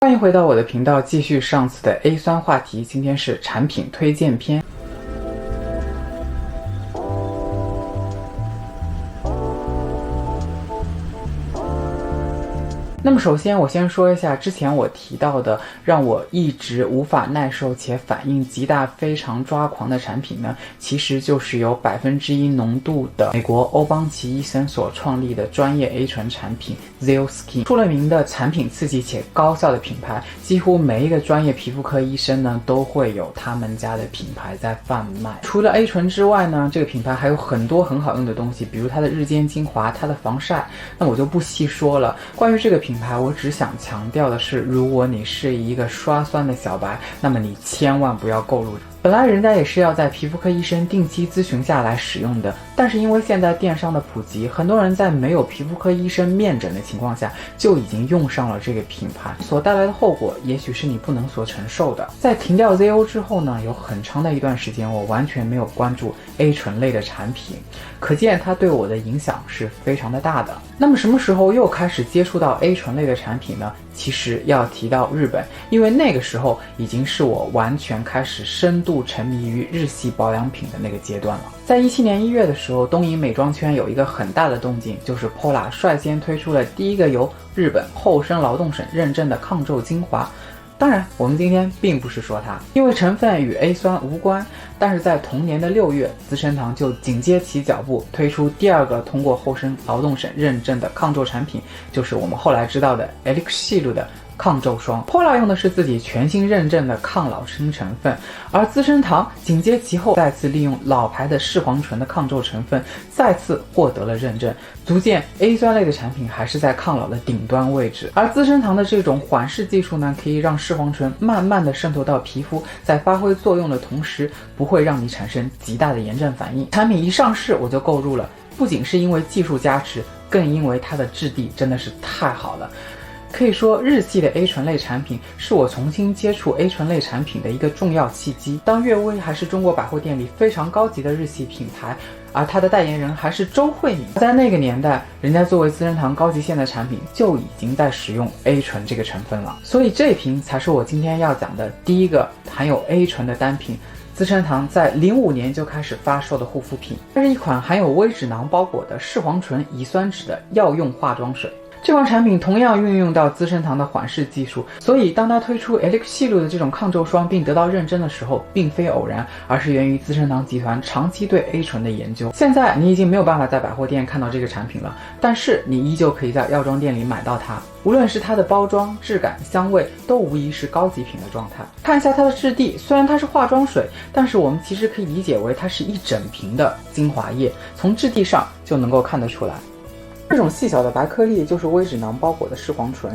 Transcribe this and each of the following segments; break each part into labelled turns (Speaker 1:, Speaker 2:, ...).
Speaker 1: 欢迎回到我的频道，继续上次的 A 酸话题，今天是产品推荐篇。那么首先我先说一下之前我提到的让我一直无法耐受且反应极大非常抓狂的产品呢，其实就是有 1% 浓度的美国欧邦奇医生所创立的专业 A 醇产品 Zeoskin。 出了名的产品刺激且高效的品牌，几乎每一个专业皮肤科医生呢都会有他们家的品牌在贩卖。除了 A 醇之外呢，这个品牌还有很多很好用的东西，比如它的日间精华，它的防晒，那我就不细说了。关于这个品牌我只想强调的是，如果你是一个刷酸的小白，那么你千万不要购入。本来人家也是要在皮肤科医生定期咨询下来使用的，但是因为现在电商的普及，很多人在没有皮肤科医生面诊的情况下就已经用上了这个品牌，所带来的后果也许是你不能所承受的。在停掉 ZO 之后呢，有很长的一段时间我完全没有关注 A 醇类的产品，可见它对我的影响是非常的大的。那么什么时候又开始接触到 A 醇类的产品呢？其实要提到日本，因为那个时候已经是我完全开始深度沉迷于日系保养品的那个阶段了。在17年1月的时候，东瀛美妆圈有一个很大的动静，就是 Pola 率先推出了第一个由日本厚生劳动省认证的抗皱精华。当然我们今天并不是说它，因为成分与 A 酸无关，但是在同年的6月，资生堂就紧接其脚步推出第二个通过厚生劳动省认证的抗皱产品，就是我们后来知道的 Elixir 的抗皱霜。 Pola 用的是自己全新认证的抗老生成分，而资生堂紧接其后再次利用老牌的视黄醇的抗皱成分再次获得了认证，足见 A 酸类的产品还是在抗老的顶端位置。而资生堂的这种缓释技术呢，可以让视黄醇慢慢的渗透到皮肤，在发挥作用的同时不会让你产生极大的炎症反应。产品一上市我就购入了，不仅是因为技术加持，更因为它的质地真的是太好了。可以说日系的 A 醇类产品是我重新接触 A 醇类产品的一个重要契机。当悦薇还是中国百货店里非常高级的日系品牌，而它的代言人还是周慧敏，在那个年代人家作为资生堂高级线的产品就已经在使用 A 醇这个成分了。所以这瓶才是我今天要讲的第一个含有 A 醇的单品，资生堂在05年就开始发售的护肤品。它是一款含有微脂囊包裹的视黄醇乙酸酯的药用化妆水。这款产品同样运用到资生堂的缓释技术，所以当它推出 Elixir 的这种抗皱霜并得到认证的时候，并非偶然，而是源于资生堂集团长期对 A 醇的研究。现在你已经没有办法在百货店看到这个产品了，但是你依旧可以在药妆店里买到它。无论是它的包装、质感、香味，都无疑是高级品的状态。看一下它的质地，虽然它是化妆水，但是我们其实可以理解为它是一整瓶的精华液，从质地上就能够看得出来。这种细小的白颗粒就是微脂囊包裹的视黄醇，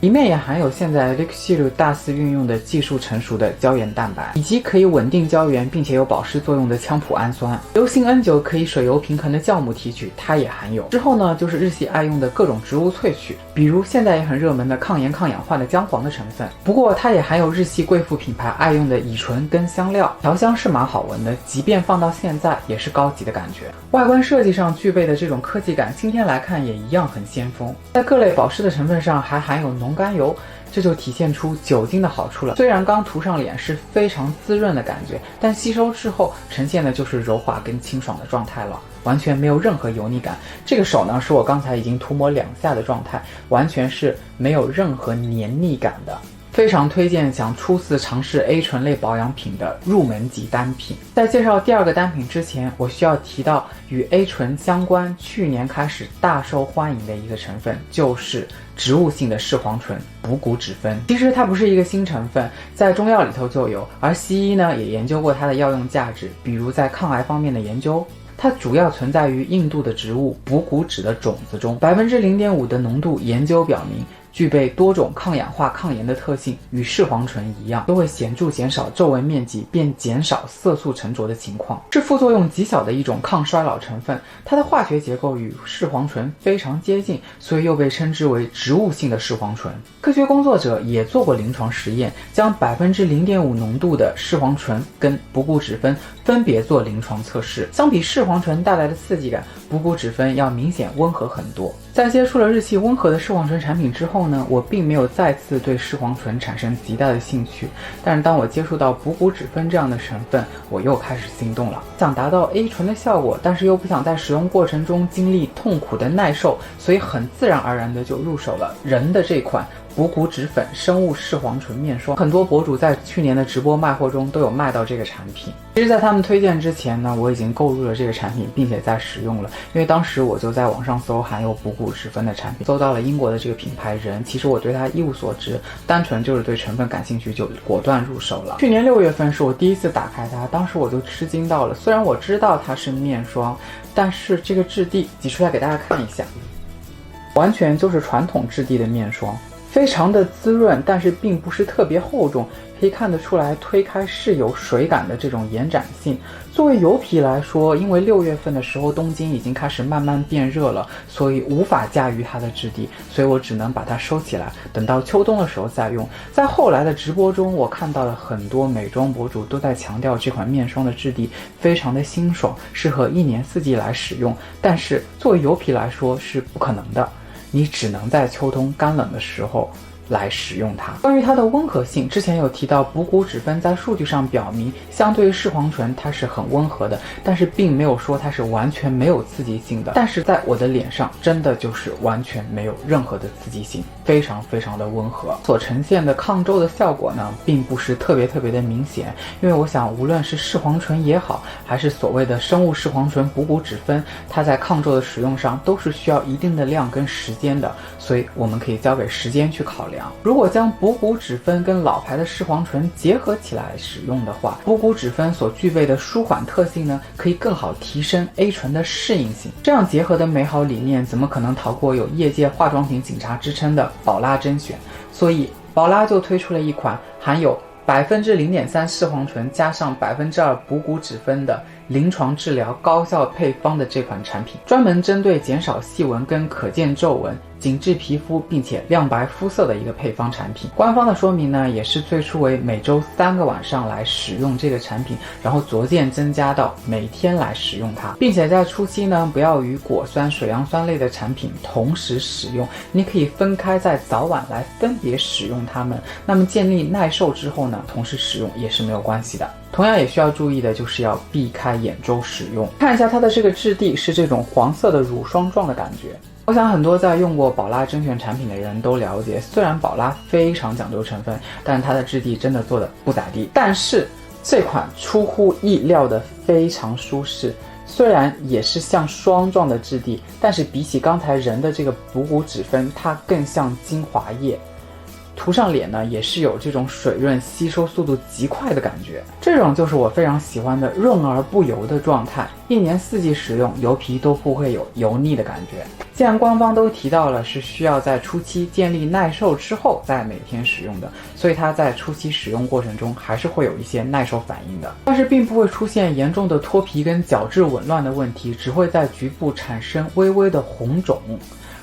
Speaker 1: 里面也含有现在 Elixir 大肆运用的技术成熟的胶原蛋白，以及可以稳定胶原并且有保湿作用的羟普氨酸。硫辛 N9 可以水油平衡的酵母提取，它也含有。之后呢，就是日系爱用的各种植物萃取，比如现在也很热门的抗炎抗氧化的姜黄的成分。不过它也含有日系贵妇品牌爱用的乙醇跟香料，调香是蛮好闻的，即便放到现在也是高级的感觉。外观设计上具备的这种科技感，今天来看也一样很先锋。在各类保湿的成分上还含有浓甘油，这就体现出酒精的好处了。虽然刚涂上脸是非常滋润的感觉，但吸收之后呈现的就是柔滑跟清爽的状态了，完全没有任何油腻感。这个手呢，是我刚才已经涂抹2下的状态，完全是没有任何黏腻感的。非常推荐想初次尝试 A 醇类保养品的入门级单品。在介绍第二个单品之前，我需要提到与 A 醇相关去年开始大受欢迎的一个成分，就是植物性的视黄醇补骨脂酚。其实它不是一个新成分，在中药里头就有，而西医呢也研究过它的药用价值，比如在抗癌方面的研究。它主要存在于印度的植物补骨脂的种子中， 0.5% 的浓度，研究表明具备多种抗氧化抗炎的特性，与视黄醇一样，都会显著减少皱纹面积，并减少色素沉着的情况，是副作用极小的一种抗衰老成分。它的化学结构与视黄醇非常接近，所以又被称之为植物性的视黄醇。科学工作者也做过临床实验，将 0.5% 浓度的视黄醇跟补骨脂酚分别做临床测试，相比视黄醇带来的刺激感，补骨脂酚要明显温和很多。在接触了日系温和的视黄醇产品之后呢，我并没有再次对视黄醇产生极大的兴趣。但是当我接触到补骨脂酚这样的成分，我又开始心动了。想达到 A 醇的效果，但是又不想在使用过程中经历痛苦的耐受，所以很自然而然的就入手了人的这款补骨脂粉生物视黄醇面霜。很多博主在去年的直播卖货中都有卖到这个产品。其实在他们推荐之前呢，我已经购入了这个产品，并且在使用了。因为当时我就在网上搜含有补骨脂酚的产品，搜到了英国的这个品牌人，其实我对它一无所知，单纯就是对成分感兴趣，就果断入手了。去年6月份是我第一次打开它，当时我就吃惊到了。虽然我知道它是面霜，但是这个质地挤出来给大家看一下，完全就是传统质地的面霜，非常的滋润，但是并不是特别厚重，可以看得出来推开是有水感的这种延展性。作为油皮来说，因为6月份的时候东京已经开始慢慢变热了，所以无法驾驭它的质地，所以我只能把它收起来，等到秋冬的时候再用。在后来的直播中，我看到了很多美妆博主都在强调这款面霜的质地非常的清爽，适合一年四季来使用，但是作为油皮来说是不可能的，你只能在秋冬干冷的时候来使用它。关于它的温和性，之前有提到补骨脂酚在数据上表明，相对于视黄醇它是很温和的，但是并没有说它是完全没有刺激性的。但是在我的脸上真的就是完全没有任何的刺激性，非常非常的温和。所呈现的抗皱的效果呢，并不是特别的明显，因为我想无论是视黄醇也好，还是所谓的生物视黄醇补骨脂酚，它在抗皱的使用上都是需要一定的量跟时间的，所以我们可以交给时间去考量。如果将补骨脂酚跟老牌的视黄醇结合起来使用的话，补骨脂酚所具备的舒缓特性呢，可以更好提升 A 醇的适应性。这样结合的美好理念，怎么可能逃过有业界化妆品警察之称的宝拉甄选？所以宝拉就推出了一款含有0.3%视黄醇加上2%补骨脂酚的临床治疗高效配方的这款产品，专门针对减少细纹跟可见皱纹、紧致皮肤并且亮白肤色的一个配方产品。官方的说明呢，也是最初为每周3个晚上来使用这个产品，然后逐渐增加到每天来使用它，并且在初期呢，不要与果酸、水杨酸类的产品同时使用，你可以分开在早晚来分别使用它们。那么建立耐受之后呢，同时使用也是没有关系的。同样也需要注意的就是要避开眼周使用。看一下它的这个质地是这种黄色的乳霜状的感觉。我想很多在用过宝拉甄选产品的人都了解，虽然宝拉非常讲究成分，但它的质地真的做的不咋地。但是这款出乎意料的非常舒适，虽然也是像霜状的质地，但是比起刚才人的这个补骨脂酚，它更像精华液。涂上脸呢，也是有这种水润、吸收速度极快的感觉，这种就是我非常喜欢的润而不油的状态，一年四季使用，油皮都不会有油腻的感觉。既然官方都提到了是需要在初期建立耐受之后再每天使用的，所以它在初期使用过程中还是会有一些耐受反应的，但是并不会出现严重的脱皮跟角质紊乱的问题，只会在局部产生微微的红肿，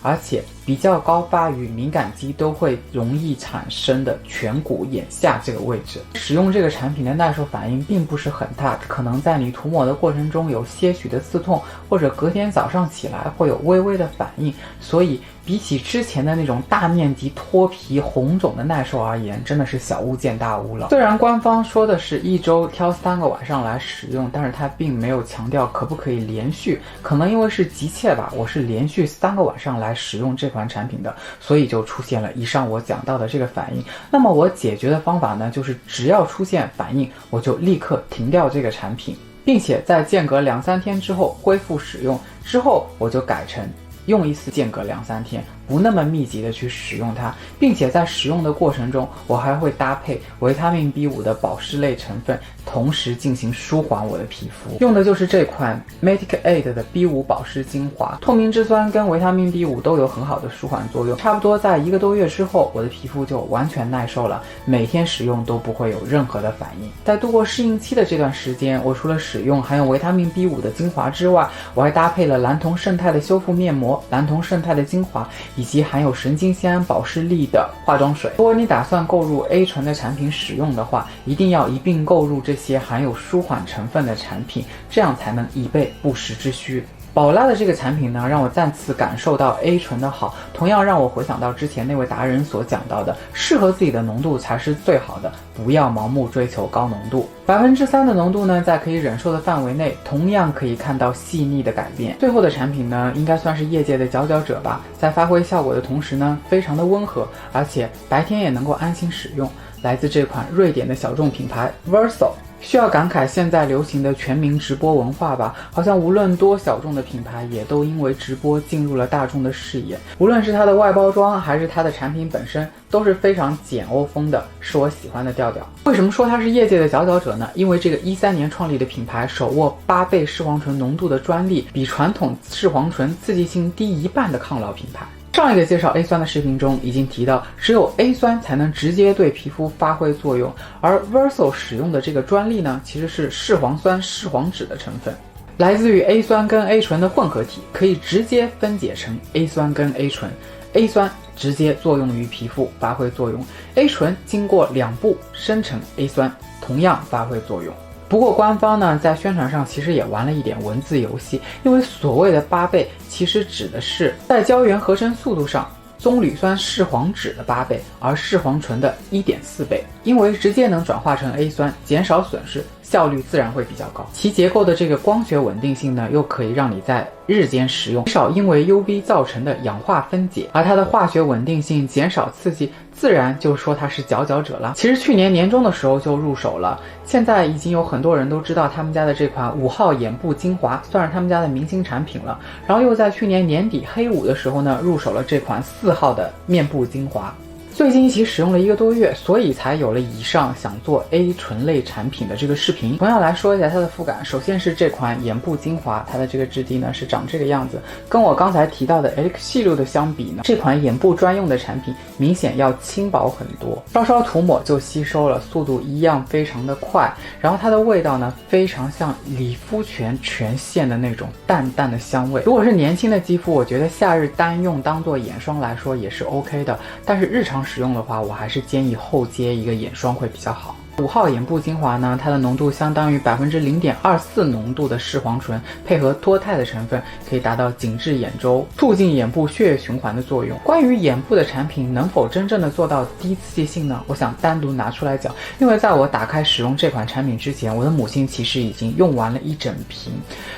Speaker 1: 而且比较高发于敏感肌都会容易产生的颧骨眼下这个位置。使用这个产品的耐受反应并不是很大，可能在你涂抹的过程中有些许的刺痛，或者隔天早上起来会有微微的反应，所以比起之前的那种大面积脱皮红肿的耐受而言，真的是小巫见大巫了。虽然官方说的是一周挑3个晚上来使用，但是它并没有强调可不可以连续，可能因为是急切吧，我是连续3个晚上来使用这款产品的，所以就出现了以上我讲到的这个反应。那么我解决的方法呢，就是只要出现反应，我就立刻停掉这个产品，并且在间隔2-3天之后恢复使用，之后我就改成用一次间隔2-3天，不那么密集的去使用它，并且在使用的过程中，我还会搭配维他命 B5 的保湿类成分，同时进行舒缓我的皮肤。用的就是这款 Medic Aid 的 B5 保湿精华，透明质酸跟维他命 B5 都有很好的舒缓作用。差不多在1个多月之后，我的皮肤就完全耐受了，每天使用都不会有任何的反应。在度过适应期的这段时间，我除了使用含有维他命 B5 的精华之外，我还搭配了蓝铜胜肽的修复面膜、蓝铜胜肽的精华，以及含有神经酰胺保湿力的化妆水。如果你打算购入 A 醇的产品使用的话，一定要一并购入这些含有舒缓成分的产品，这样才能以备不时之需。宝拉的这个产品呢，让我再次感受到 A 醇的好，同样让我回想到之前那位达人所讲到的，适合自己的浓度才是最好的，不要盲目追求高浓度。3%的浓度呢，在可以忍受的范围内，同样可以看到细腻的改变。最后的产品呢，应该算是业界的佼佼者吧，在发挥效果的同时呢，非常的温和，而且白天也能够安心使用。来自这款瑞典的小众品牌 Verso。需要感慨现在流行的全民直播文化吧，好像无论多小众的品牌也都因为直播进入了大众的视野，无论是它的外包装还是它的产品本身都是非常简欧风的，是我喜欢的调调。为什么说它是业界的佼佼者呢？因为这个13年创立的品牌手握8倍视黄醇浓度的专利，比传统视黄醇刺激性低1半的抗老品牌。上一个介绍 A 酸的视频中已经提到，只有 A 酸才能直接对皮肤发挥作用，而 Verso 使用的这个专利呢，其实是视黄酸视黄酯的成分，来自于 A 酸跟 A 醇的混合体，可以直接分解成 A 酸跟 A 醇。A 酸直接作用于皮肤发挥作用， A 醇经过2步生成 A 酸，同样发挥作用。不过官方呢，在宣传上其实也玩了一点文字游戏，因为所谓的8倍其实指的是在胶原合成速度上棕榈酸视黄酯的8倍，而视黄醇的1.4倍。因为直接能转化成 A 酸，减少损失，效率自然会比较高。其结构的这个光学稳定性呢，又可以让你在日间使用，减少因为 UV 造成的氧化分解，而它的化学稳定性减少刺激，自然就说它是佼佼者了。其实去年年中的时候就入手了，现在已经有很多人都知道他们家的这款5号眼部精华算是他们家的明星产品了，然后又在去年年底黑五的时候呢，入手了这款4号的面部精华。最近一起使用了1个多月，所以才有了以上想做 A 醇类产品的这个视频。同样来说一下它的肤感，首先是这款眼部精华，它的这个质地呢是长这个样子，跟我刚才提到的 Elixir 的相比呢，这款眼部专用的产品明显要轻薄很多，稍稍涂抹就吸收了，速度一样非常的快。然后它的味道呢，非常像理肤泉全线的那种淡淡的香味。如果是年轻的肌肤，我觉得夏日单用当做眼霜来说也是 OK 的，但是日常使用的话，我还是建议后接一个眼霜会比较好。5号眼部精华呢，它的浓度相当于 0.24% 浓度的视黄醇，配合多肽的成分，可以达到紧致眼周、促进眼部血液循环的作用。关于眼部的产品能否真正的做到低刺激性呢？我想单独拿出来讲，因为在我打开使用这款产品之前，我的母亲其实已经用完了1整瓶，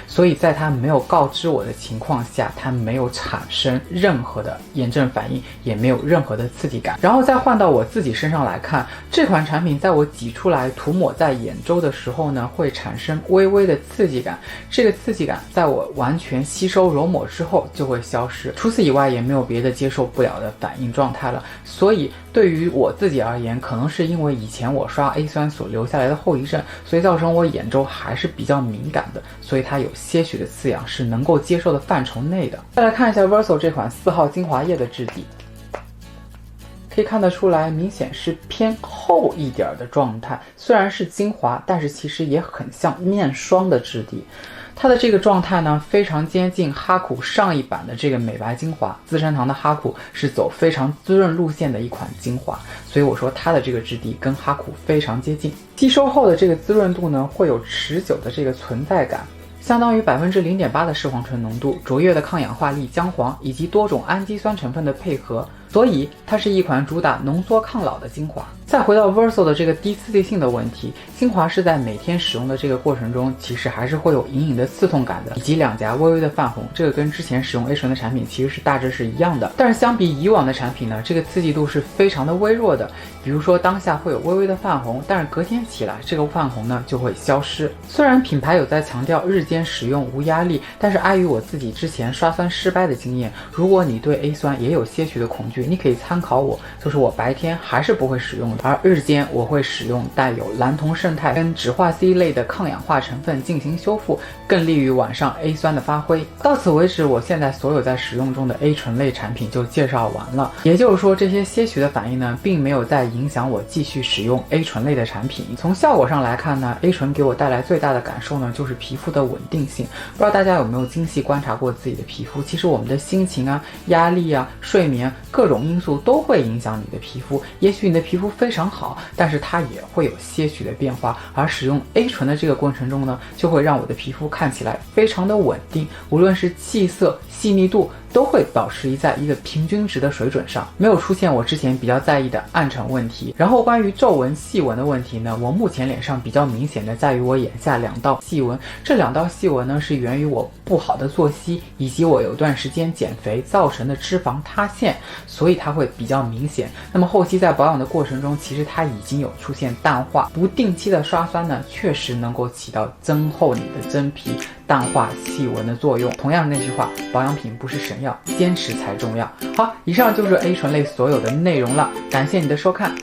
Speaker 1: 所以在她没有告知我的情况下，她没有产生任何的炎症反应，也没有任何的刺激感。然后再换到我自己身上来看，这款产品在我挤出来涂抹在眼周的时候呢，会产生微微的刺激感，这个刺激感在我完全吸收揉抹之后就会消失，除此以外也没有别的接受不了的反应状态了。所以对于我自己而言，可能是因为以前我刷 A 酸所留下来的后遗症，所以造成我眼周还是比较敏感的，所以它有些许的刺痒是能够接受的范畴内的。再来看一下 Verso 这款4号精华液的质地，可以看得出来，明显是偏厚一点的状态，虽然是精华，但是其实也很像面霜的质地。它的这个状态呢，非常接近哈库上一版的这个美白精华。资生堂的哈库是走非常滋润路线的一款精华，所以我说它的这个质地跟哈库非常接近。吸收后的这个滋润度呢，会有持久的这个存在感。相当于 0.8% 的视黄醇浓度，卓越的抗氧化力、姜黄以及多种氨基酸成分的配合，所以它是一款主打浓缩抗老的精华。再回到 Verso 的这个低刺激性的问题，精华是在每天使用的这个过程中，其实还是会有隐隐的刺痛感的，以及两颊微微的泛红，这个跟之前使用 A 醇的产品其实是大致是一样的。但是相比以往的产品呢，这个刺激度是非常的微弱的，比如说当下会有微微的泛红，但是隔天起来这个泛红呢就会消失。虽然品牌有在强调日间使用无压力，但是碍于我自己之前刷酸失败的经验，如果你对 A 酸也有些许的恐惧，你可以参考我，就是我白天还是不会使用的，而日间我会使用带有蓝铜胜肽跟酯化 C 类的抗氧化成分进行修复，更利于晚上 A 酸的发挥。到此为止，我现在所有在使用中的 A 醇类产品就介绍完了，也就是说这些些许的反应呢，并没有再影响我继续使用 A 醇类的产品。从效果上来看呢， A 醇给我带来最大的感受呢，就是皮肤的稳定性。不知道大家有没有精细观察过自己的皮肤，其实我们的心情啊、压力啊、睡眠各种因素都会影响你的皮肤。也许你的皮肤非非常好，但是它也会有些许的变化。而使用 A 醇的这个过程中呢，就会让我的皮肤看起来非常的稳定，无论是气色、细腻度都会保持在一个平均值的水准上，没有出现我之前比较在意的暗沉问题。然后关于皱纹、细纹的问题呢，我目前脸上比较明显的在于我眼下2道细纹，这2道细纹呢是源于我不好的作息，以及我有段时间减肥造成的脂肪塌陷，所以它会比较明显。那么后期在保养的过程中，其实它已经有出现淡化，不定期的刷酸呢，确实能够起到增厚你的真皮、淡化细纹的作用。同样那句话，保养品不是神药，坚持才重要。好，以上就是 A 醇类所有的内容了，感谢你的收看，